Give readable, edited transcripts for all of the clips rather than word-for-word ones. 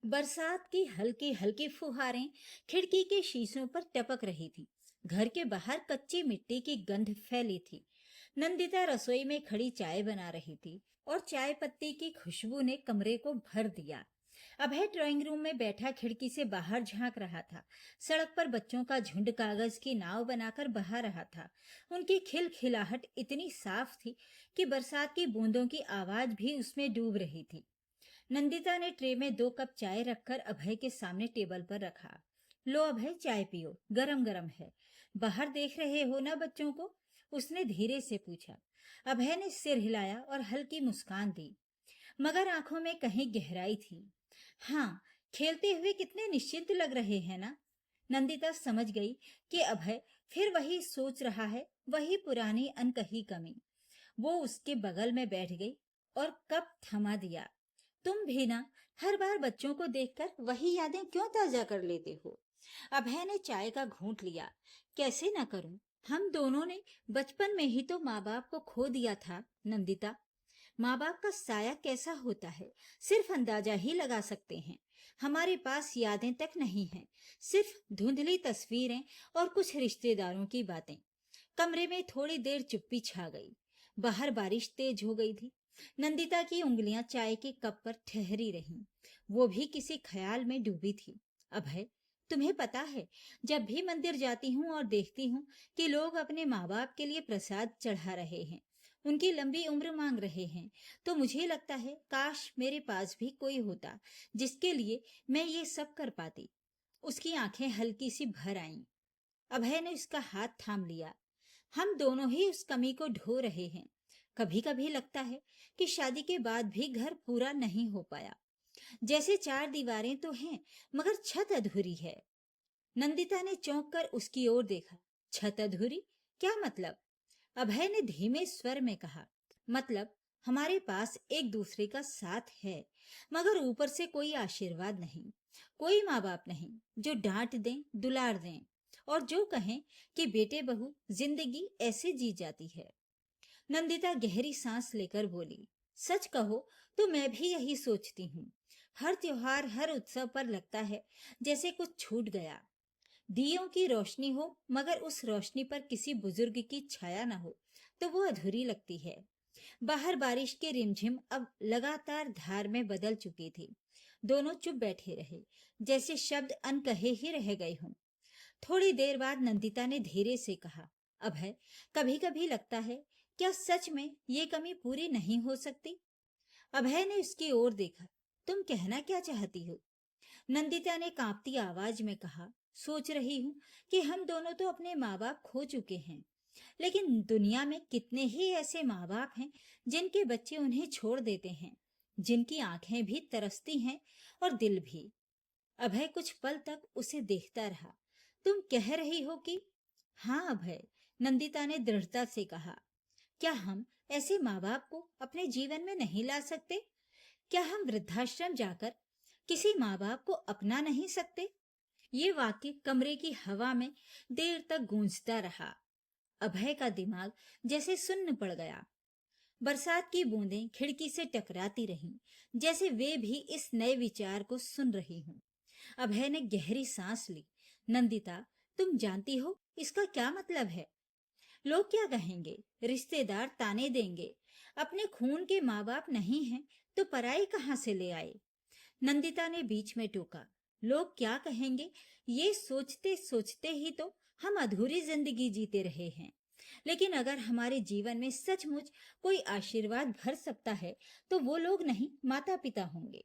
बरसात की हल्की हल्की फुहारें खिड़की के शीशों पर टपक रही थी। घर के बाहर कच्ची मिट्टी की गंध फैली थी। नंदिता रसोई में खड़ी चाय बना रही थी और चाय पत्ती की खुशबू ने कमरे को भर दिया। अभय ड्राइंग रूम में बैठा खिड़की से बाहर झांक रहा था। सड़क पर बच्चों का झुंड कागज की नाव बनाकर बहा रहा था। उनकी खिलखिलाहट इतनी साफ थी कि बरसात की बूंदों की आवाज भी उसमें डूब रही थी। नंदिता ने ट्रे में 2 कप चाय रखकर अभय के सामने टेबल पर रखा। लो अभय, चाय पियो, गरम गरम है। बाहर देख रहे हो ना बच्चों को? उसने धीरे से पूछा। अभय ने सिर हिलाया और हल्की मुस्कान दी, मगर आंखों में कहीं गहराई थी। हाँ, खेलते हुए कितने निश्चिंत लग रहे हैं ना। नंदिता समझ गई कि अभय फिर वही सोच रहा है, वही पुरानी अनकही कमी। वो उसके बगल में बैठ गई और कप थमा दिया। तुम भी ना हर बार बच्चों को देखकर वही यादें क्यों ताजा कर लेते हो? अभय ने चाय का घूंट लिया। कैसे ना करूं, हम दोनों ने बचपन में ही तो माँ बाप को खो दिया था नंदिता। माँ बाप का साया कैसा होता है सिर्फ अंदाजा ही लगा सकते हैं। हमारे पास यादें तक नहीं हैं, सिर्फ धुंधली तस्वीरें और कुछ रिश्तेदारों की बातें। कमरे में थोड़ी देर चुप्पी छा गई। बाहर बारिश तेज हो गई थी। नंदिता की उंगलियां चाय के कप पर ठहरी रहीं। वो भी किसी ख्याल में डूबी थी। अभय, तुम्हें पता है, जब भी मंदिर जाती हूँ और देखती हूँ कि लोग अपने माँ बाप के लिए प्रसाद चढ़ा रहे हैं, उनकी लंबी उम्र मांग रहे हैं, तो मुझे लगता है काश मेरे पास भी कोई होता जिसके लिए मैं ये सब कर पाती। उसकी आंखें हल्की सी भर आईं। अभय ने उसका हाथ थाम लिया। हम दोनों ही उस कमी को ढो रहे हैं। कभी कभी लगता है कि शादी के बाद भी घर पूरा नहीं हो पाया। जैसे 4 दीवारें तो हैं, मगर छत अधूरी है। नंदिता ने चौंक कर उसकी ओर देखा। छत अधूरी? क्या मतलब? अभय ने धीमे स्वर में कहा, मतलब हमारे पास एक दूसरे का साथ है, मगर ऊपर से कोई आशीर्वाद नहीं, कोई माँ बाप नहीं जो डांट दें, दुलार दें और जो कहें कि बेटे बहू जिंदगी ऐसे जी जाती है। नंदिता गहरी सांस लेकर बोली, सच कहो तो मैं भी यही सोचती हूँ। हर त्योहार, हर उत्सव पर लगता है जैसे कुछ छूट गया। दियों की रोशनी हो मगर उस रोशनी पर किसी बुजुर्ग की छाया न हो तो वो अधूरी लगती है। बाहर बारिश की रिमझिम अब लगातार धार में बदल चुकी थी। दोनों चुप बैठे रहे, जैसे शब्द अनकहे ही रह गए हों। थोड़ी देर बाद नंदिता ने धीरे से कहा, अभय, कभी कभी लगता है, क्या सच में ये कमी पूरी नहीं हो सकती? अभय ने उसकी ओर देखा। तुम कहना क्या चाहती हो? नंदिता ने कांपती आवाज में कहा, सोच रही हूँ कि हम दोनों तो अपने माँ बाप खो चुके हैं, लेकिन दुनिया में कितने ही ऐसे माँ बाप हैं जिनके बच्चे उन्हें छोड़ देते हैं, जिनकी आंखें भी तरसती हैं और दिल भी। अभय कुछ पल तक उसे देखता रहा। तुम कह रही हो कि? हाँ अभय, नंदिता ने दृढ़ता से कहा। क्या हम ऐसे माँ बाप को अपने जीवन में नहीं ला सकते? क्या हम वृद्धाश्रम जाकर किसी माँ बाप को अपना नहीं सकते? ये वाक्य कमरे की हवा में देर तक गूंजता रहा। अभय का दिमाग जैसे सुन्न पड़ गया। बरसात की बूंदें खिड़की से टकराती रहीं, जैसे वे भी इस नए विचार को सुन रही हों। अभय ने गहरी सांस ली। नंदिता, तुम जानती हो इसका क्या मतलब है? लोग क्या कहेंगे? रिश्तेदार ताने देंगे। अपने खून के माँ बाप नहीं हैं तो पराई कहाँ से ले आए? नंदिता ने बीच में टोका। लोग क्या कहेंगे, ये सोचते सोचते ही तो हम अधूरी जिंदगी जीते रहे हैं। लेकिन अगर हमारे जीवन में सचमुच कोई आशीर्वाद भर सकता है तो वो लोग नहीं, माता पिता होंगे।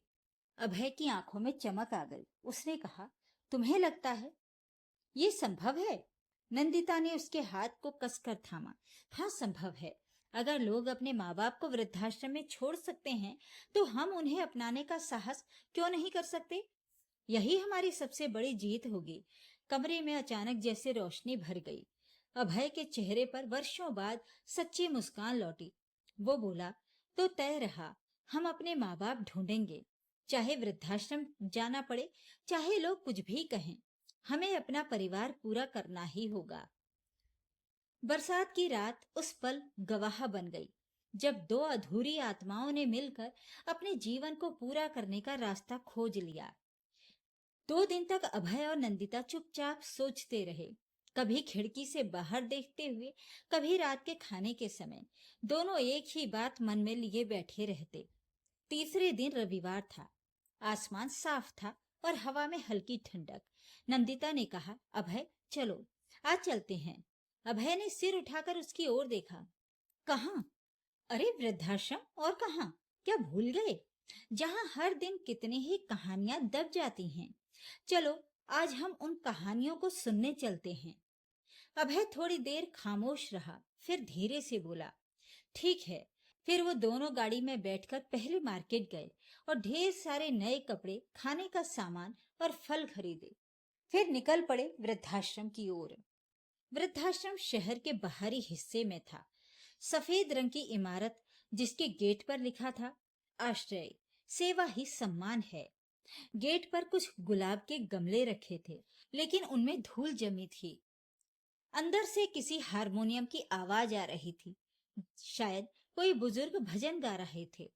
अभय की आंखों में चमक आ गई। उसने कहा, तुम्हें लगता है ये संभव है? नंदिता ने उसके हाथ को कसकर थामा। हाँ, संभव है। अगर लोग अपने माँ बाप को वृद्धाश्रम में छोड़ सकते हैं तो हम उन्हें अपनाने का साहस क्यों नहीं कर सकते? यही हमारी सबसे बड़ी जीत होगी। कमरे में अचानक जैसे रोशनी भर गई। अभय के चेहरे पर वर्षों बाद सच्ची मुस्कान लौटी। वो बोला, तो तय रहा, हम अपने माँ बाप ढूंढेंगे, चाहे वृद्धाश्रम जाना पड़े, चाहे लोग कुछ भी कहें, हमें अपना परिवार पूरा करना ही होगा। बरसात की रात उस पल गवाह बन गई जब 2 अधूरी आत्माओं ने मिलकर अपने जीवन को पूरा करने का रास्ता खोज लिया। 2 दिन तक अभय और नंदिता चुपचाप सोचते रहे, कभी खिड़की से बाहर देखते हुए, कभी रात के खाने के समय। दोनों एक ही बात मन में लिए बैठे रहते। तीसरे दिन रविवार था। आसमान साफ था और हवा में हल्की ठंडक। नंदिता ने कहा, अभय चलो, आज चलते हैं। अभय ने सिर उठाकर उसकी ओर देखा। कहाँ? अरे वृद्धाश्रम, और कहाँ? क्या भूल गए? जहाँ हर दिन कितनी ही कहानियां दब जाती हैं। चलो, आज हम उन कहानियों को सुनने चलते हैं। अभय थोड़ी देर खामोश रहा, फिर धीरे से बोला, ठीक है। फिर वो दोनों गाड़ी में बैठकर पहले मार्केट गए और ढेर सारे नए कपड़े, खाने का सामान और फल खरीदे। फिर निकल पड़े वृद्धाश्रम की ओर। वृद्धाश्रम शहर के बाहरी हिस्से में था। सफेद रंग की इमारत, जिसके गेट पर लिखा था, आश्रय सेवा ही सम्मान है। गेट पर कुछ गुलाब के गमले रखे थे, लेकिन उनमें धूल जमी थी। अंदर से किसी हारमोनियम की आवाज आ रही थी। शायद कोई बुजुर्ग भजन गा रहे थे।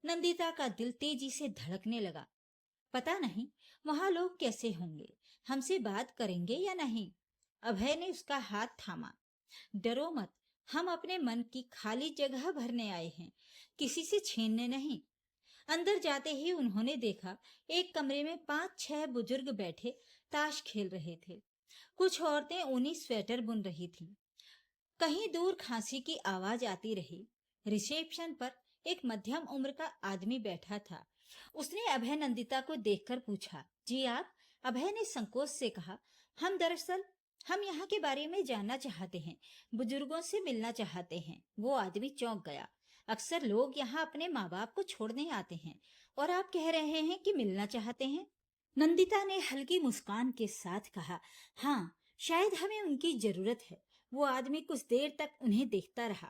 नंदिता का दिल तेजी से धड़कने लगा। पता नहीं वहां लोग कैसे होंगे, हमसे बात करेंगे या नहीं। अभय ने उसका हाथ थामा। डरो मत, हम अपने मन की खाली जगह भरने आए हैं, किसी से छीनने नहीं। अंदर जाते ही उन्होंने देखा, एक कमरे में 5-6 बुजुर्ग बैठे ताश खेल रहे थे। कुछ औरतें ऊनी स्वेटर बुन रही थीं। कहीं दूर खांसी की आवाज आती रही। रिसेप्शन पर एक मध्यम उम्र का आदमी बैठा था। उसने अभय नंदिता को देखकर पूछा, जी आप? अभय ने संकोच से कहा, हम यहाँ के बारे में जानना चाहते हैं, बुजुर्गों से मिलना चाहते हैं। वो आदमी चौंक गया। अक्सर लोग यहाँ अपने माँ बाप को छोड़ने आते हैं, और आप कह रहे हैं कि मिलना चाहते हैं। नंदिता ने हल्की मुस्कान के साथ कहा, हाँ, शायद हमें उनकी जरूरत है। वो आदमी कुछ देर तक उन्हें देखता रहा,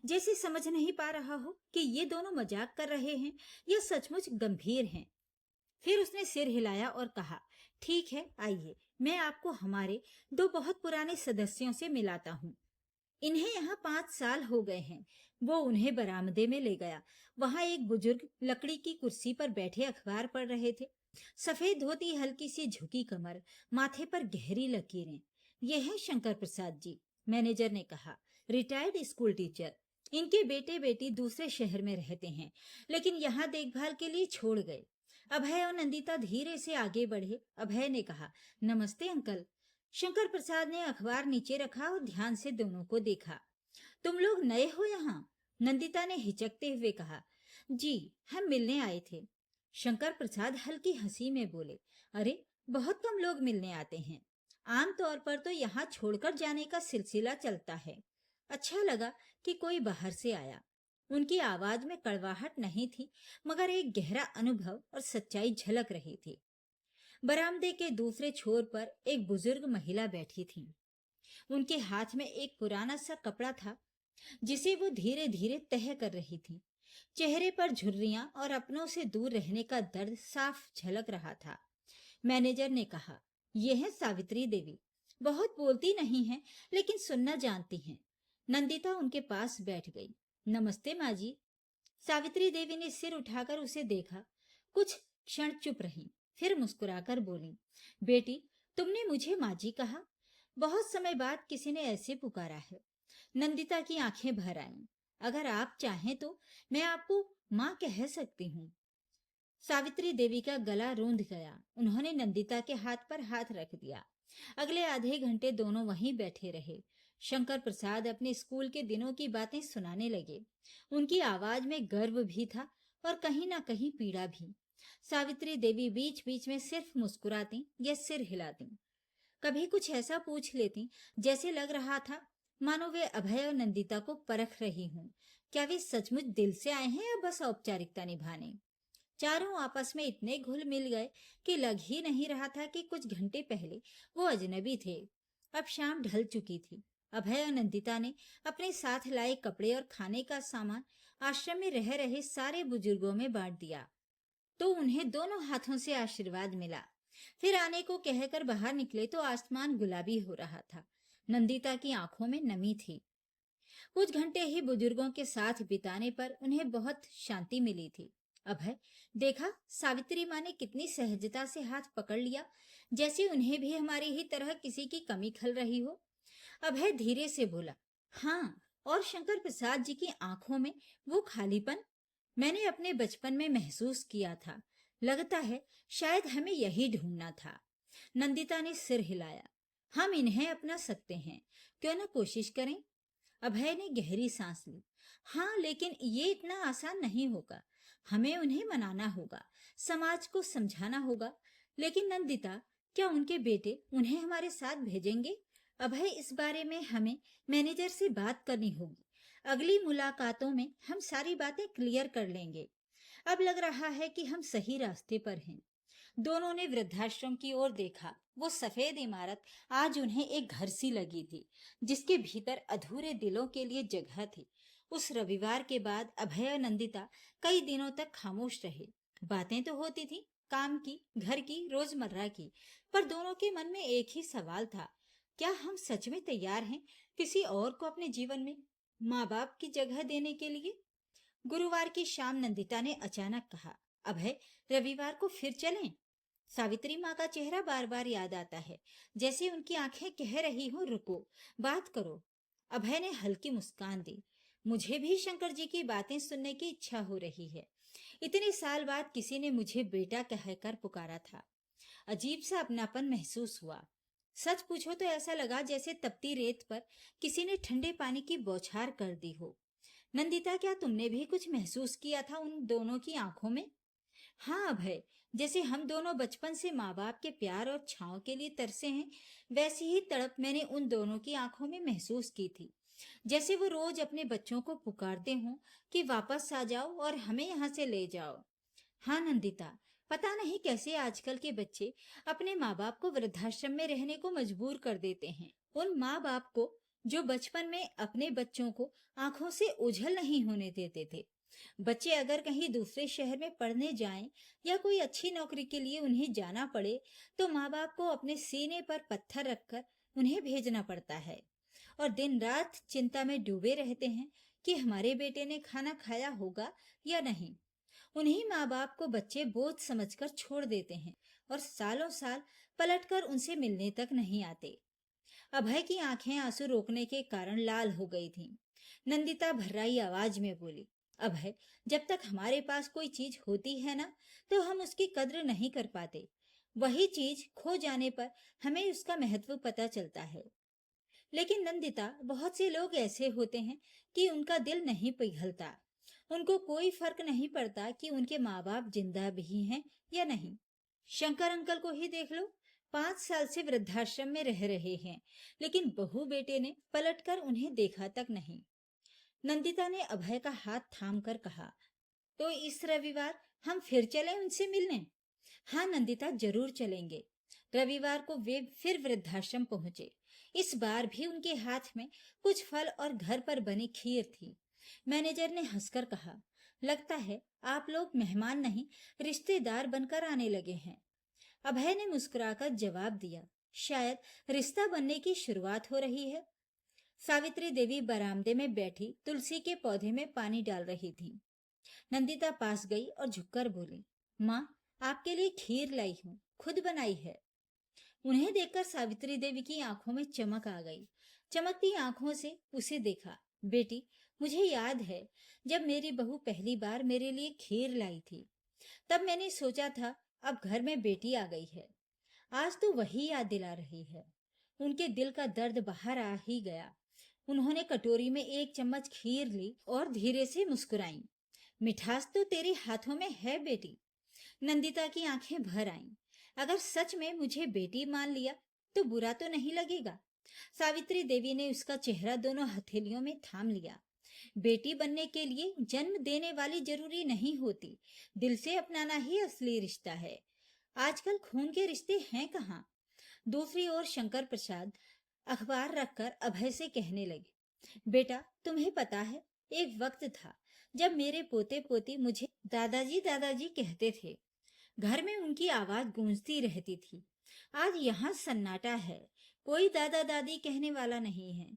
जैसे समझ नहीं पा रहा हो कि ये दोनों मजाक कर रहे हैं या सचमुच गंभीर हैं। फिर उसने सिर हिलाया और कहा, ठीक है, आइए, मैं आपको हमारे 2 बहुत पुराने सदस्यों से मिलाता हूँ। इन्हें यहाँ 5 साल हो गए हैं। वो उन्हें बरामदे में ले गया। वहां एक बुजुर्ग लकड़ी की कुर्सी पर बैठे अखबार पढ़ रहे थे। सफेद धोती, हल्की सी झुकी कमर, माथे पर गहरी लकीरें। ये है शंकर प्रसाद जी, मैनेजर ने कहा, रिटायर्ड स्कूल टीचर। इनके बेटे बेटी दूसरे शहर में रहते हैं, लेकिन यहाँ देखभाल के लिए छोड़ गए। अभय और नंदिता धीरे से आगे बढ़े। अभय ने कहा, नमस्ते अंकल। शंकर प्रसाद ने अखबार नीचे रखा और ध्यान से दोनों को देखा। तुम लोग नए हो यहाँ? नंदिता ने हिचकते हुए कहा, जी, हम मिलने आए थे। शंकर प्रसाद हल्की हंसी में बोले, अरे, बहुत कम लोग मिलने आते हैं। आमतौर पर तो यहाँ छोड़कर जाने का सिलसिला चलता है। अच्छा लगा कि कोई बाहर से आया। उनकी आवाज में कड़वाहट नहीं थी, मगर एक गहरा अनुभव और सच्चाई झलक रही थी। बरामदे के दूसरे छोर पर एक बुजुर्ग महिला बैठी थी। उनके हाथ में एक पुराना सा कपड़ा था, जिसे वो धीरे धीरे तह कर रही थी। चेहरे पर झुर्रियां और अपनों से दूर रहने का दर्द साफ झलक रहा था। मैनेजर ने कहा, ये है सावित्री देवी। बहुत बोलती नहीं है, लेकिन सुनना जानती हैं। नंदिता उनके पास बैठ गई। नमस्ते माँ जी। सावित्री देवी ने सिर उठाकर उसे देखा। कुछ क्षण चुप रही, फिर मुस्कुराकर बोली, बेटी, तुमने मुझे माँ जी कहा। बहुत समय बाद किसी ने ऐसे पुकारा है। नंदिता की आंखें भर आईं। अगर आप चाहें तो मैं आपको माँ कह सकती हूँ। सावित्री देवी का गला रूंध गया। उन्होंने नंदिता के हाथ पर हाथ रख दिया। अगले आधे घंटे दोनों वहीं बैठे रहे। शंकर प्रसाद अपने स्कूल के दिनों की बातें सुनाने लगे। उनकी आवाज में गर्व भी था और कहीं ना कहीं पीड़ा भी। सावित्री देवी बीच बीच में सिर्फ मुस्कुराती या सिर हिलाती। कभी कुछ ऐसा पूछ लेती जैसे लग रहा था मानो वे अभय और नंदिता को परख रही हूं। क्या वे सचमुच दिल से आए हैं या बस औपचारिकता निभाने? चारों आपस में इतने घुल मिल गए कि लग ही नहीं रहा था कि कुछ घंटे पहले वो अजनबी थे। अब शाम ढल चुकी थी। अभय और नंदिता ने अपने साथ लाए कपड़े और खाने का सामान आश्रम में रह रहे सारे बुजुर्गों में बांट दिया, तो उन्हें दोनों हाथों से आशीर्वाद मिला। फिर आने को कहकर बाहर निकले तो आसमान गुलाबी हो रहा था। नंदिता की आंखों में नमी थी। कुछ घंटे ही बुजुर्गों के साथ बिताने पर उन्हें बहुत शांति मिली थी। अभय, देखा सावित्री माँ ने कितनी सहजता से हाथ पकड़ लिया, जैसे उन्हें भी हमारी ही तरह किसी की कमी खल रही हो। अभय धीरे से बोला, हाँ, और शंकर प्रसाद जी की आंखों में वो खालीपन मैंने अपने बचपन में महसूस किया था। लगता है शायद हमें यही ढूंढना था। नंदिता ने सिर हिलाया। हम इन्हें अपना सकते हैं, क्यों ना कोशिश करें। अभय ने गहरी सांस ली। हाँ, लेकिन ये इतना आसान नहीं होगा। हमें उन्हें मनाना होगा, समाज को समझाना होगा। लेकिन नंदिता, क्या उनके बेटे उन्हें हमारे साथ भेजेंगे? अभय, इस बारे में हमें मैनेजर से बात करनी होगी। अगली मुलाकातों में हम सारी बातें क्लियर कर लेंगे। अब लग रहा है कि हम सही रास्ते पर हैं। दोनों ने वृद्धाश्रम की ओर देखा। वो सफेद इमारत आज उन्हें एक घर सी लगी थी, जिसके भीतर अधूरे दिलों के लिए जगह थी। उस रविवार के बाद अभय और नंदिता कई दिनों तक खामोश रहे। बातें तो होती थी, काम की, घर की, रोजमर्रा की, पर दोनों के मन में एक ही सवाल था, क्या हम सच में तैयार हैं किसी और को अपने जीवन में माँ बाप की जगह देने के लिए? गुरुवार की शाम नंदिता ने अचानक कहा, अभय, रविवार को फिर चलें? सावित्री माँ का चेहरा बार बार याद आता है, जैसे उनकी आंखें कह रही हो, रुको, बात करो। अभय ने हल्की मुस्कान दी। मुझे भी शंकर जी की बातें सुनने की इच्छा हो रही है। इतने साल बाद किसी ने मुझे बेटा कहकर पुकारा था। अजीब सा अपनापन महसूस हुआ। सच पूछो तो ऐसा लगा जैसे तपती रेत पर किसी ने ठंडे पानी की बौछार कर दी हो। नंदिता, क्या तुमने भी कुछ महसूस किया था उन दोनों की आंखों में? हाँ अभय, जैसे हम दोनों बचपन से माँ बाप के प्यार और छांव के लिए तरसे हैं, वैसी ही तड़प मैंने उन दोनों की आंखों में महसूस की थी। जैसे वो रोज अपने बच्चों को पुकारते हों कि वापस आ जाओ और हमें यहाँ से ले जाओ। हाँ नंदिता, पता नहीं कैसे आजकल के बच्चे अपने माँ बाप को वृद्धाश्रम में रहने को मजबूर कर देते हैं। उन माँ बाप को जो बचपन में अपने बच्चों को आंखों से ओझल नहीं होने देते थे। बच्चे अगर कहीं दूसरे शहर में पढ़ने जाएं या कोई अच्छी नौकरी के लिए उन्हें जाना पड़े, तो माँ बाप को अपने सीने पर पत्थर रखकर उन्हें भेजना पड़ता है और दिन रात चिंता में डूबे रहते हैं कि हमारे बेटे ने खाना खाया होगा या नहीं। उन्हीं माँ बाप को बच्चे बोझ समझकर छोड़ देते हैं और सालों साल पलटकर उनसे मिलने तक नहीं आते। अभय की आंखें आंसू रोकने के कारण लाल हो गई थीं। नंदिता भर्राई आवाज में बोली, अभय, जब तक हमारे पास कोई चीज होती है ना, तो हम उसकी कद्र नहीं कर पाते। वही चीज खो जाने पर हमें उसका महत्व पता चलता है। लेकिन नंदिता, बहुत से लोग ऐसे होते हैं कि उनका दिल नहीं पिघलता। उनको कोई फर्क नहीं पड़ता कि उनके माँ बाप जिंदा भी हैं या नहीं। शंकर अंकल को ही देख लो, 5 साल से वृद्धाश्रम में रह रहे हैं, लेकिन बहू बेटे ने पलटकर उन्हें देखा तक नहीं। नंदिता ने अभय का हाथ थाम कर कहा, तो इस रविवार हम फिर चलें उनसे मिलने? हाँ नंदिता, जरूर चलेंगे। रविवार को वे फिर वृद्धाश्रम पहुंचे। इस बार भी उनके हाथ में कुछ फल और घर पर बनी खीर थी। मैनेजर ने हंसकर कहा, लगता है आप लोग मेहमान नहीं, रिश्तेदार बनकर आने लगे हैं। अभय ने मुस्कुराकर जवाब दिया, शायद रिश्ता बनने की शुरुआत हो रही है। सावित्री देवी बरामदे में बैठी तुलसी के पौधे में पानी डाल रही थी। नंदिता पास गई और झुककर बोली, माँ, आपके लिए खीर लाई हूँ, खुद बनाई है। उन्हें देखकर सावित्री देवी की आंखों में चमक आ गई। चमकती आंखों से उसे देखा। बेटी, मुझे याद है जब मेरी बहू पहली बार मेरे लिए खीर लाई थी, तब मैंने सोचा था अब घर में बेटी आ गई है। आज तो वही याद दिला रही है। उनके दिल का दर्द बाहर आ ही गया। उन्होंने कटोरी में एक चम्मच खीर ली और धीरे से मुस्कुराई। मिठास तो तेरे हाथों में है बेटी। नंदिता की आंखें भर आईं। अगर सच में मुझे बेटी मान लिया तो बुरा तो नहीं लगेगा। सावित्री देवी ने उसका चेहरा दोनों हथेलियों में थाम लिया। बेटी बनने के लिए जन्म देने वाली जरूरी नहीं होती, दिल से अपनाना ही असली रिश्ता है। आजकल खून के रिश्ते हैं कहाँ। दूसरी ओर शंकर प्रसाद अखबार रखकर अभय से कहने लगे, बेटा, तुम्हें पता है, एक वक्त था जब मेरे पोते पोती मुझे दादाजी दादाजी कहते थे। घर में उनकी आवाज गूंजती रहती थी। आज यहाँ सन्नाटा है, कोई दादा दादी कहने वाला नहीं है।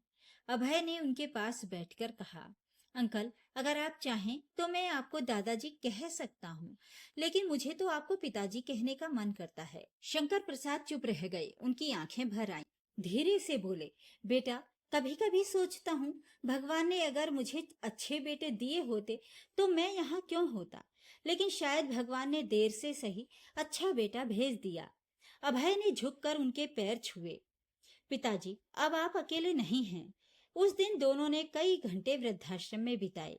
अभय ने उनके पास बैठकर कहा, अंकल, अगर आप चाहें तो मैं आपको दादाजी कह सकता हूँ, लेकिन मुझे तो आपको पिताजी कहने का मन करता है। शंकर प्रसाद चुप रह गए, उनकी आंखें भर आईं। धीरे से बोले, बेटा, कभी कभी सोचता हूँ, भगवान ने अगर मुझे अच्छे बेटे दिए होते तो मैं यहाँ क्यों होता। लेकिन शायद भगवान ने देर से सही अच्छा बेटा भेज दिया। अभय ने झुककर उनके पैर छुए। पिताजी, अब आप अकेले नहीं हैं। उस दिन दोनों ने कई घंटे वृद्धाश्रम में बिताए।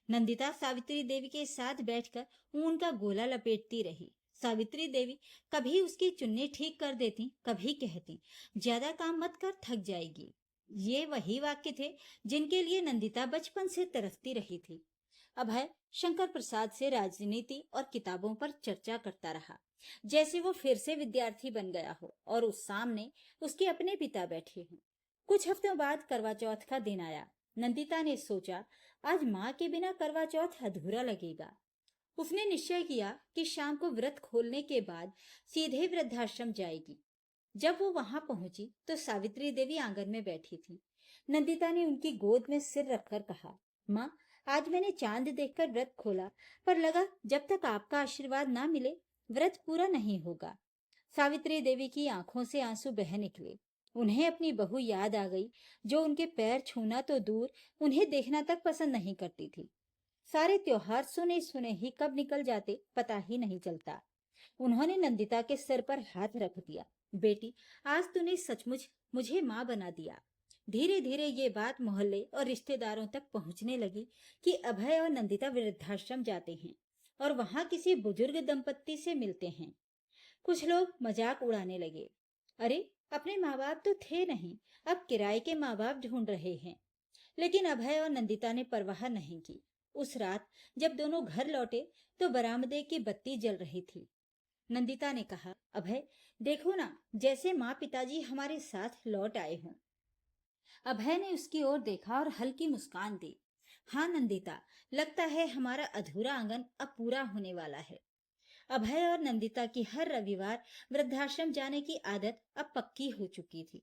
नंदिता सावित्री देवी के साथ बैठकर ऊन का गोला लपेटती रही। सावित्री देवी कभी उसकी चुन्नी ठीक कर देती, कभी कहती, ज्यादा काम मत कर, थक जाएगी। ये वही वाक्य थे जिनके लिए नंदिता बचपन से तरसती रही थी। अभय शंकर प्रसाद से राजनीति और किताबों पर चर्चा करता रहा, जैसे वो फिर से विद्यार्थी बन गया हो और उस सामने उसके अपने पिता बैठे हों। कुछ हफ्तों बाद करवा चौथ का दिन आया। नंदिता ने सोचा, आज माँ के बिना करवा चौथ अधूरा लगेगा। उसने निश्चय किया कि शाम को व्रत खोलने के बाद सीधे वृद्धाश्रम जाएगी। जब वो वहां पहुंची तो सावित्री देवी आंगन में बैठी थी। नंदिता ने उनकी गोद में सिर रखकर कहा, माँ, आज मैंने चांद देखकर व्रत खोला, पर लगा जब तक आपका आशीर्वाद ना मिले व्रत पूरा नहीं होगा। सावित्री देवी की आंखों से आंसू बह निकले। उन्हें अपनी बहू याद आ गई, जो उनके पैर छूना तो दूर उन्हें देखना तक पसंद नहीं करती थी। सारे त्योहार सुने सुने ही कब निकल जाते पता ही नहीं चलता। उन्होंने नंदिता के सिर पर हाथ रख दिया। बेटी, आज तूने सचमुच मुझे माँ बना दिया। धीरे धीरे ये बात मोहल्ले और रिश्तेदारों तक पहुंचने लगी कि अभय और नंदिता वृद्धाश्रम जाते हैं और वहां किसी बुजुर्ग दंपत्ति से मिलते हैं। कुछ लोग मजाक उड़ाने लगे, अरे, अपने माँ बाप तो थे नहीं, अब किराए के माँ बाप ढूंढ रहे हैं। लेकिन अभय और नंदिता ने परवाह नहीं की। उस रात जब दोनों घर लौटे तो बरामदे की बत्ती जल रही थी। नंदिता ने कहा, अभय, देखो ना, जैसे माँ पिताजी हमारे साथ लौट आए हों। अभय ने उसकी ओर देखा और हल्की मुस्कान दी। हाँ नंदिता, लगता है हमारा अधूरा आंगन अब पूरा होने वाला है। अभय और नंदिता की हर रविवार वृद्धाश्रम जाने की आदत अब पक्की हो चुकी थी।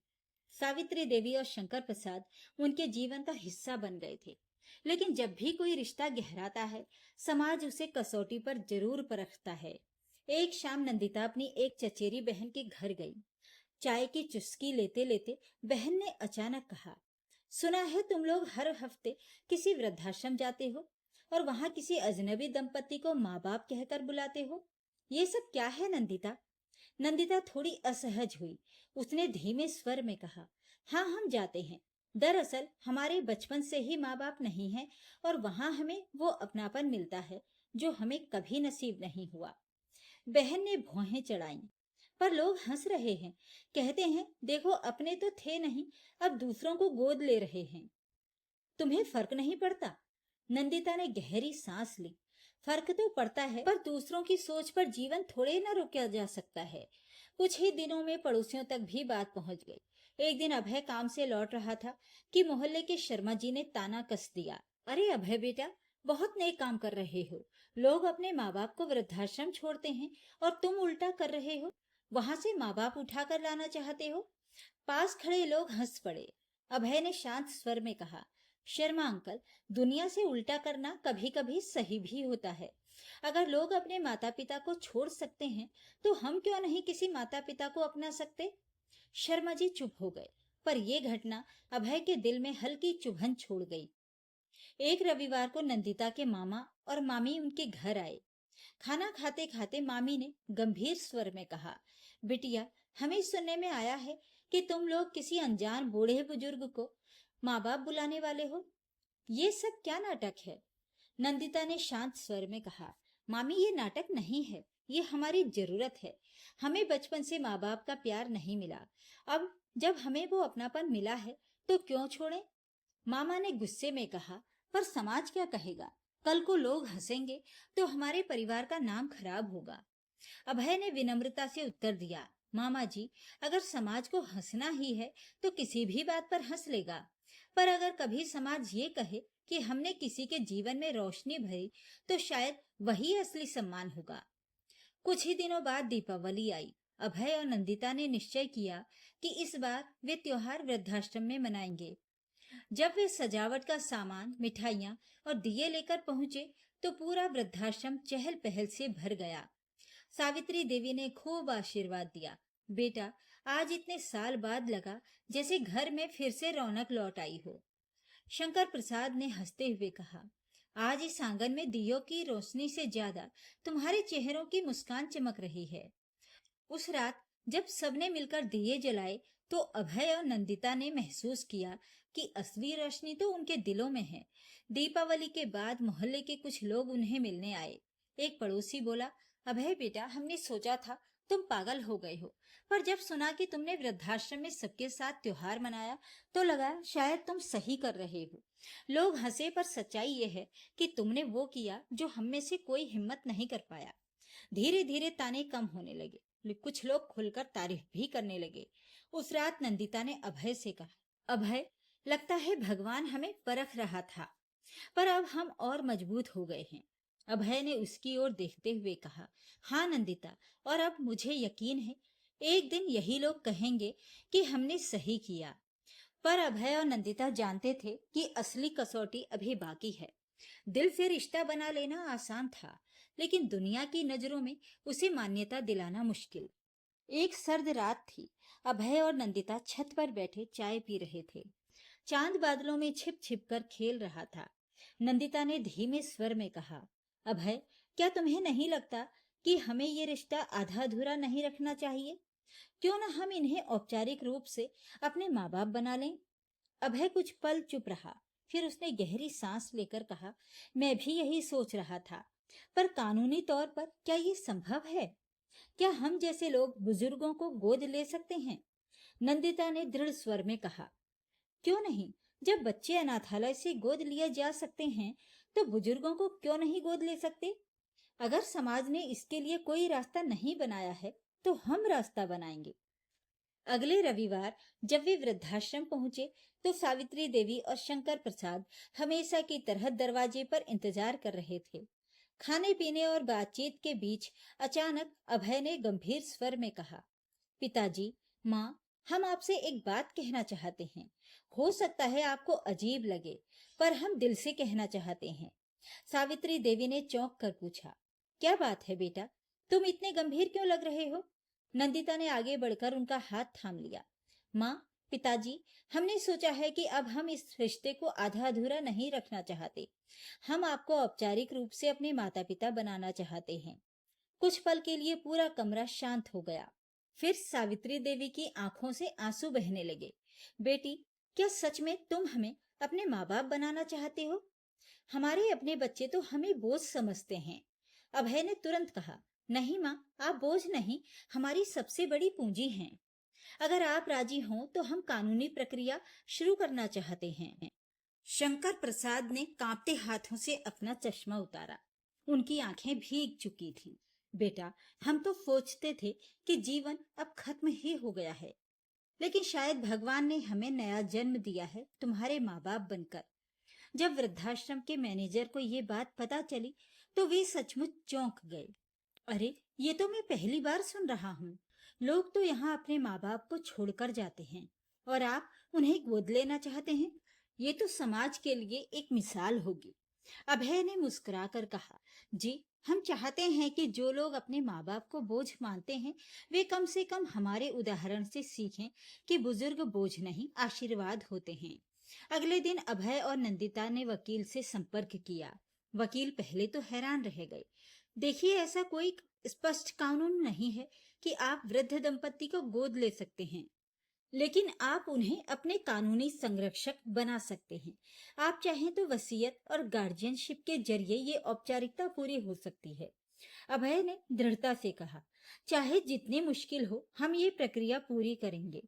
सावित्री देवी और शंकर प्रसाद उनके जीवन का हिस्सा बन गए थे। लेकिन जब भी कोई रिश्ता गहराता है, समाज उसे कसौटी पर जरूर परखता है। एक शाम नंदिता अपनी एक चचेरी बहन के घर गई। चाय की चुस्की लेते लेते बहन ने अचानक कहा, सुना है तुम लोग हर हफ्ते किसी वृद्धाश्रम जाते हो और वहां किसी अजनबी दंपति को माँ बाप कहकर बुलाते हो। ये सब क्या है नंदिता? नंदिता थोड़ी असहज हुई। उसने धीमे स्वर में कहा, हाँ, हम जाते हैं। दरअसल हमारे बचपन से ही माँ बाप नहीं है और वहां हमें वो अपनापन मिलता है जो हमें कभी नसीब नहीं हुआ। बहन ने भौहें चढ़ाईं। पर लोग हंस रहे हैं, कहते हैं, देखो, अपने तो थे नहीं, अब दूसरों को गोद ले रहे हैं। तुम्हें फर्क नहीं पड़ता? नंदिता ने गहरी सांस ली। फर्क तो पड़ता है, पर दूसरों की सोच पर जीवन थोड़े न रोका जा सकता है। कुछ ही दिनों में पड़ोसियों तक भी बात पहुंच गई। एक दिन अभय काम से लौट रहा था कि मोहल्ले के शर्मा जी ने ताना कस दिया, अरे अभय बेटा, बहुत नेक काम कर रहे हो। लोग अपने माँ बाप को वृद्धाश्रम छोड़ते हैं और तुम उल्टा कर रहे हो, वहां से माँ बाप उठा कर लाना चाहते हो। पास खड़े लोग हंस पड़े। अभय ने शांत स्वर में कहा, शर्मा अंकल, दुनिया से उल्टा करना कभी कभी सही भी होता है। अगर लोग अपने माता पिता को छोड़ सकते हैं तो हम क्यों नहीं किसी माता पिता को अपना सकते। शर्मा जी चुप हो गए, पर यह घटना अभय के दिल में हल्की चुभन छोड़ गई। एक रविवार को नंदिता के मामा और मामी उनके घर आए। खाना खाते खाते मामी ने गंभीर स्वर में कहा, बिटिया, हमें सुनने में आया है कि तुम लोग किसी अनजान बूढ़े बुजुर्ग को माँ बाप बुलाने वाले हो। ये सब क्या नाटक है? नंदिता ने शांत स्वर में कहा, मामी, ये नाटक नहीं है, ये हमारी जरूरत है। हमें बचपन से माँ बाप का प्यार नहीं मिला, अब जब हमें वो अपनापन मिला है तो क्यों छोड़ें। मामा ने गुस्से में कहा, पर समाज क्या कहेगा? कल को लोग हंसेंगे तो हमारे परिवार का नाम खराब होगा। अभय ने विनम्रता से उत्तर दिया, मामा जी, अगर समाज को हंसना ही है तो किसी भी बात पर हंस लेगा, पर अगर कभी समाज ये कहे कि हमने किसी के जीवन में रोशनी भरी तो शायद वही असली सम्मान होगा। कुछ ही दिनों बाद दीपावली आई। अभय और नंदिता ने निश्चय किया कि इस बार वे त्योहार वृद्धाश्रम में मनाएंगे। जब वे सजावट का सामान, मिठाइयाँ और दिए लेकर पहुंचे तो पूरा वृद्धाश्रम चहल पहल से भर गया। सावित्री देवी ने खूब आशीर्वाद दिया। बेटा, आज इतने साल बाद लगा जैसे घर में फिर से रौनक लौट आई हो। शंकर प्रसाद ने हंसते हुए कहा, आज इस आंगन में दियों की रोशनी से ज्यादा तुम्हारे चेहरों की मुस्कान चमक रही है। उस रात जब सबने मिलकर दिए जलाए तो अभय और नंदिता ने महसूस किया कि असली रोशनी तो उनके दिलों में है। दीपावली के बाद मोहल्ले के कुछ लोग उन्हें मिलने आए। एक पड़ोसी बोला, अभय बेटा, हमने सोचा था तुम पागल हो गए हो, पर जब सुना कि तुमने वृद्धाश्रम में सबके साथ त्योहार मनाया तो लगा शायद तुम सही कर रहे हो। लोग हंसे, पर सच्चाई ये है कि तुमने वो किया जो हम में से कोई हिम्मत नहीं कर पाया। धीरे धीरे ताने कम होने लगे, कुछ लोग खुलकर तारीफ भी करने लगे। उस रात नंदिता ने अभय से कहा, अभय, लगता है भगवान हमें परख रहा था, पर अब हम और मजबूत हो गए हैं। अभय ने उसकी ओर देखते हुए कहा, हाँ नंदिता, और अब मुझे यकीन है एक दिन यही लोग कहेंगे कि हमने सही किया। पर अभय और नंदिता जानते थे कि असली कसौटी अभी बाकी है। दिल से रिश्ता बना लेना आसान था, लेकिन दुनिया की नजरों में उसे मान्यता दिलाना मुश्किल। एक सर्द रात थी। अभय और नंदिता छत पर बैठे चाय पी रहे थे। चांद बादलों में छिप छिप कर खेल रहा था। नंदिता ने धीमे स्वर में कहा, अभय, क्या तुम्हें नहीं लगता कि हमें ये रिश्ता आधा अधूरा नहीं रखना चाहिए? क्यों न हम इन्हें औपचारिक रूप से अपने माँ बाप बना लें? अभय कुछ पल चुप रहा, फिर उसने गहरी सांस लेकर कहा, मैं भी यही सोच रहा था, पर कानूनी तौर पर क्या ये संभव है? क्या हम जैसे लोग बुजुर्गों को गोद ले सकते हैं? नंदिता ने दृढ़ स्वर में कहा, क्यों नहीं? जब बच्चे अनाथालय से गोद लिया जा सकते हैं, तो बुजुर्गों को क्यों नहीं गोद ले सकते? अगर समाज ने इसके लिए कोई रास्ता नहीं बनाया है, तो हम रास्ता बनाएंगे। अगले रविवार जब वे वृद्धाश्रम पहुंचे तो सावित्री देवी और शंकर प्रसाद हमेशा की तरह दरवाजे पर इंतजार कर रहे थे। खाने पीने और बातचीत के बीच अचानक अभय ने गंभीर स्वर में कहा, पिताजी, माँ, हम आपसे एक बात कहना चाहते हैं। हो सकता है आपको अजीब लगे, पर हम दिल से कहना चाहते हैं। सावित्री देवी ने चौंक कर पूछा, क्या बात है बेटा? तुम इतने गंभीर क्यों लग रहे हो? नंदिता ने आगे बढ़कर उनका हाथ थाम लिया। माँ, पिताजी, हमने सोचा है कि अब हम इस रिश्ते को आधा अधूरा नहीं रखना चाहते। हम आपको औपचारिक रूप से अपने माता पिता बनाना चाहते हैं। कुछ पल के लिए पूरा कमरा शांत हो गया। फिर सावित्री देवी की आंखों से आंसू बहने लगे। बेटी, क्या सच में तुम हमें अपने माँ बाप बनाना चाहते हो? हमारे अपने बच्चे तो हमें बोझ समझते हैं। अभय ने तुरंत कहा, नहीं माँ, आप बोझ नहीं, हमारी सबसे बड़ी पूंजी हैं। अगर आप राजी हों तो हम कानूनी प्रक्रिया शुरू करना चाहते हैं। शंकर प्रसाद ने कांपते हाथों से अपना चश्मा उतारा। उनकी आंखें भीग चुकी थी। बेटा, हम तो सोचते थे कि जीवन अब खत्म ही हो गया है, लेकिन शायद भगवान ने हमें नया जन्म दिया है तुम्हारे माँ बाप बनकर। जब वृद्धाश्रम के मैनेजर को ये बात पता चली तो वे सचमुच चौंक गए। अरे, ये तो मैं पहली बार सुन रहा हूँ। लोग तो यहाँ अपने माँ बाप को छोड़कर जाते हैं और आप उन्हें गोद लेना चाहते हैं। ये तो समाज के लिए एक मिसाल होगी। अभय ने मुस्कुराकर कहा, जी, हम चाहते हैं कि जो लोग अपने माँ बाप को बोझ मानते हैं वे कम से कम हमारे उदाहरण से सीखें कि बुजुर्ग बोझ नहीं, आशीर्वाद होते हैं। अगले दिन अभय और नंदिता ने वकील से संपर्क किया। वकील पहले तो हैरान रह गए। देखिए, ऐसा कोई स्पष्ट कानून नहीं है कि आप वृद्ध दंपति को गोद ले सकते हैं, लेकिन आप उन्हें अपने कानूनी संरक्षक बना सकते हैं। आप चाहें तो वसीयत और गार्जियनशिप के जरिए ये औपचारिकता पूरी हो सकती है। अभय ने दृढ़ता से कहा, चाहे जितनी मुश्किल हो, हम ये प्रक्रिया पूरी करेंगे।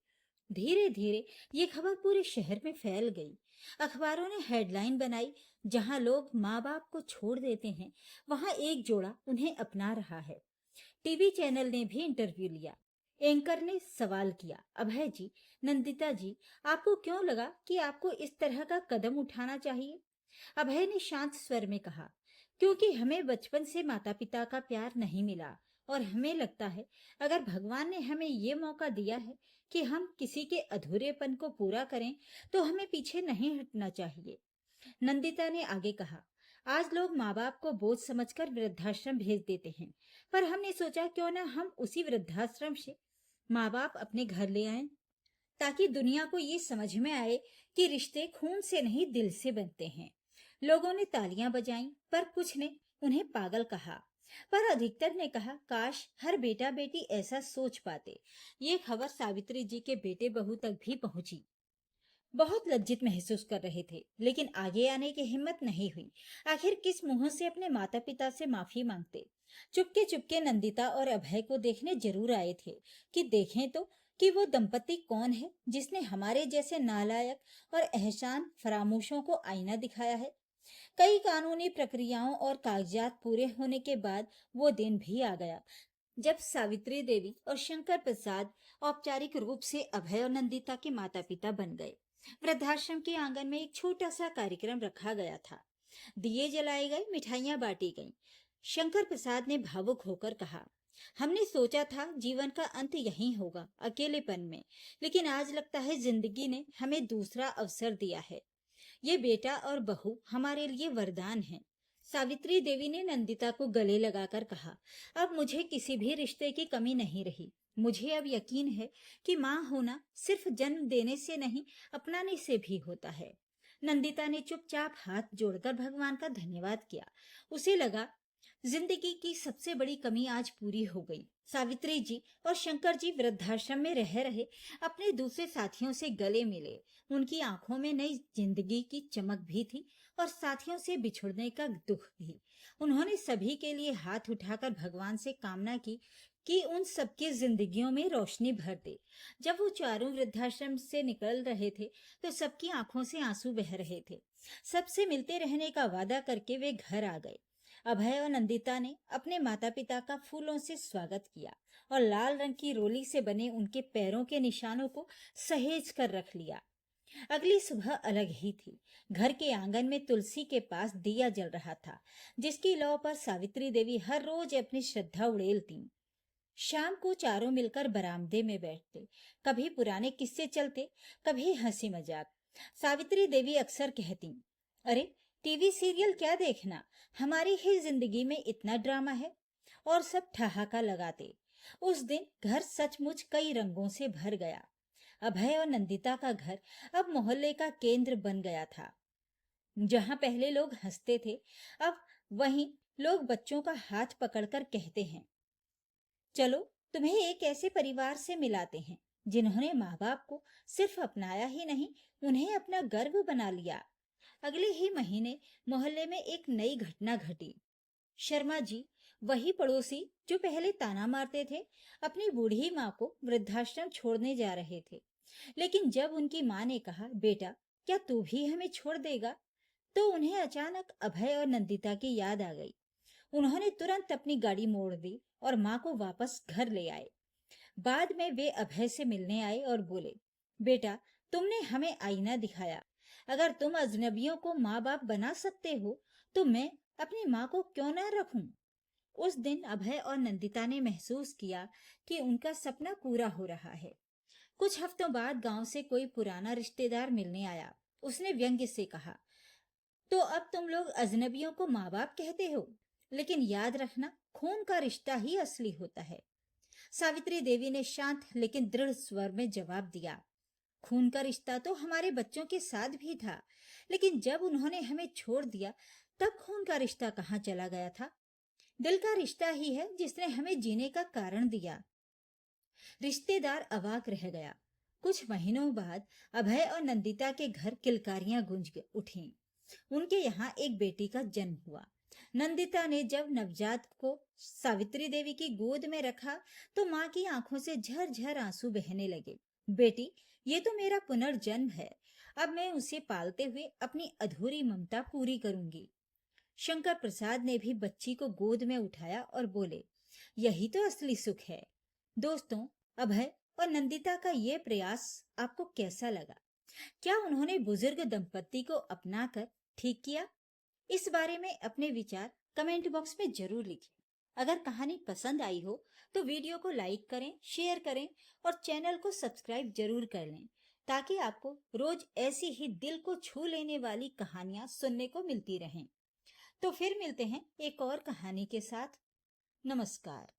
धीरे धीरे ये खबर पूरे शहर में फैल गई। अखबारों ने हेडलाइन बनाई, जहां लोग माँ बाप को छोड़ देते हैं, वहां एक जोड़ा उन्हें अपना रहा है। टीवी चैनल ने भी इंटरव्यू लिया। एंकर ने सवाल किया, अभय जी, नंदिता जी, आपको क्यों लगा कि आपको इस तरह का कदम उठाना चाहिए? अभय ने शांत स्वर में कहा, क्योंकि हमें बचपन से माता पिता का प्यार नहीं मिला और हमें लगता है अगर भगवान ने हमें ये मौका दिया है कि हम किसी के अधूरेपन को पूरा करें तो हमें पीछे नहीं हटना चाहिए। नंदिता ने आगे कहा, आज लोग माँ बाप को बोझ समझकर वृद्धाश्रम भेज देते हैं, पर हमने सोचा क्यों ना हम उसी वृद्धाश्रम से माँ बाप अपने घर ले आएं, ताकि दुनिया को ये समझ में आए कि रिश्ते खून से नहीं दिल से बनते हैं। लोगों ने तालियां बजाईं, पर कुछ ने उन्हें पागल कहा, पर अधिकतर ने कहा काश हर बेटा बेटी ऐसा सोच पाते। ये खबर सावित्री जी के बेटे बहू तक भी पहुंची। बहुत लज्जित महसूस कर रहे थे, लेकिन आगे आने की हिम्मत नहीं हुई। आखिर किस मुंह से अपने माता पिता से माफी मांगते। चुपके चुपके नंदिता और अभय को देखने जरूर आए थे कि देखें तो कि वो दंपति कौन है जिसने हमारे जैसे नालायक और एहसान फरामोशों को आईना दिखाया है। कई कानूनी प्रक्रियाओं और कागजात पूरे होने के बाद वो दिन भी आ गया जब सावित्री देवी और शंकर प्रसाद औपचारिक रूप से अभय और नंदिता के माता पिता बन गए। वृद्धाश्रम के आंगन में एक छोटा सा कार्यक्रम रखा गया था। दिए जलाए गए, मिठाइयां बांटी गईं। शंकर प्रसाद ने भावुक होकर कहा, हमने सोचा था जीवन का अंत यहीं होगा, अकेलेपन में, लेकिन आज लगता है जिंदगी ने हमें दूसरा अवसर दिया है। ये बेटा और बहू हमारे लिए वरदान है। सावित्री देवी ने नंदिता को गले लगाकर कहा, अब मुझे किसी भी रिश्ते की कमी नहीं रही। मुझे अब यकीन है कि माँ होना सिर्फ जन्म देने से नहीं, अपनाने से भी होता है। नंदिता ने चुपचाप हाथ जोड़कर भगवान का धन्यवाद किया। उसे लगा जिंदगी की सबसे बड़ी कमी आज पूरी हो गई। सावित्री जी और शंकर जी वृद्धाश्रम में रह रहे अपने दूसरे साथियों से गले मिले। उनकी आंखों में नई जिंदगी की चमक भी थी और साथियों से बिछुड़ने का दुख भी। उन्होंने सभी के लिए हाथ उठाकर भगवान से कामना की कि उन सबकी जिंदगियों में रोशनी भर दे। जब वो चारों वृद्धाश्रम से निकल रहे थे तो सबकी आंखों से आंसू बह रहे थे। सबसे मिलते रहने का वादा करके वे घर आ गए। अभय और नंदिता ने अपने माता पिता का फूलों से स्वागत किया और लाल रंग की रोली से बने उनके पैरों के निशानों को सहेज कर रख लिया। अगली सुबह अलग ही थी। घर के आंगन में तुलसी के पास दिया जल रहा था, जिसकी लौ पर सावित्री देवी हर रोज अपनी श्रद्धा उड़ेलती। शाम को चारों मिलकर बरामदे में बैठते, कभी पुराने किस्से चलते, कभी हंसी मजाक। सावित्री देवी अक्सर कहती, अरे टीवी सीरियल क्या देखना, हमारी ही जिंदगी में इतना ड्रामा है, और सब ठहाका लगाते। उस दिन घर सचमुच कई रंगों से भर गया। अभय और नंदिता का घर अब मोहल्ले का केंद्र बन गया था। जहां पहले लोग हंसते थे, अब वहीं लोग बच्चों का हाथ पकड़कर कहते हैं, चलो तुम्हें एक ऐसे परिवार से मिलाते हैं जिन्होंने माँ बाप को सिर्फ अपनाया ही नहीं, उन्हें अपना गर्व बना लिया। अगले ही महीने मोहल्ले में एक नई घटना घटी। शर्मा जी, वही पड़ोसी जो पहले ताना मारते थे, अपनी बूढ़ी माँ को वृद्धाश्रम छोड़ने जा रहे थे। लेकिन जब उनकी माँ ने कहा, बेटा क्या तू भी हमें छोड़ देगा, तो उन्हें अचानक अभय और नंदिता की याद आ गई। उन्होंने तुरंत अपनी गाड़ी मोड़ दी और माँ को वापस घर ले आए। बाद में वे अभय से मिलने आए और बोले, बेटा तुमने हमें आईना दिखाया। अगर तुम अजनबियों को माँ बाप बना सकते हो तो मैं अपनी माँ को क्यों ना रखूं। उस दिन अभय और नंदिता ने महसूस किया कि उनका सपना पूरा हो रहा है। कुछ हफ्तों बाद गांव से कोई पुराना रिश्तेदार मिलने आया। उसने व्यंग्य से कहा, तो अब तुम लोग अजनबियों को माँ बाप कहते हो, लेकिन याद रखना खून का रिश्ता ही असली होता है। सावित्री देवी ने शांत लेकिन दृढ़ स्वर में जवाब दिया, खून का रिश्ता तो हमारे बच्चों के साथ भी था, लेकिन जब उन्होंने हमें छोड़ दिया तब खून का रिश्ता कहाँ चला गया था। दिल का रिश्ता ही है जिसने हमें जीने का कारण दिया। रिश्तेदार अवाक रह गया। कुछ महीनों बाद अभय और नंदिता के घर किलकारियां गूंज उठी। उनके यहाँ एक बेटी का जन्म हुआ। नंदिता ने जब नवजात को सावित्री देवी की गोद में रखा तो माँ की आंखों से झरझर आंसू बहने लगे। बेटी, ये तो मेरा पुनर्जन्म है। अब मैं उसे पालते हुए अपनी अधूरी ममता पूरी करूंगी। शंकर प्रसाद ने भी बच्ची को गोद में उठाया और बोले, यही तो असली सुख है। दोस्तों, अभय और नंदिता का ये प्रयास आपको कैसा लगा? क्या उन्होंने बुजुर्ग दंपति को अपनाकर ठीक किया? इस बारे में अपने विचार कमेंट बॉक्स में जरूर लिखें। अगर कहानी पसंद आई हो तो वीडियो को लाइक करें, शेयर करें और चैनल को सब्सक्राइब जरूर कर लें, ताकि आपको रोज ऐसी ही दिल को छू लेने वाली कहानियां सुनने को मिलती रहें। तो फिर मिलते हैं एक और कहानी के साथ। नमस्कार।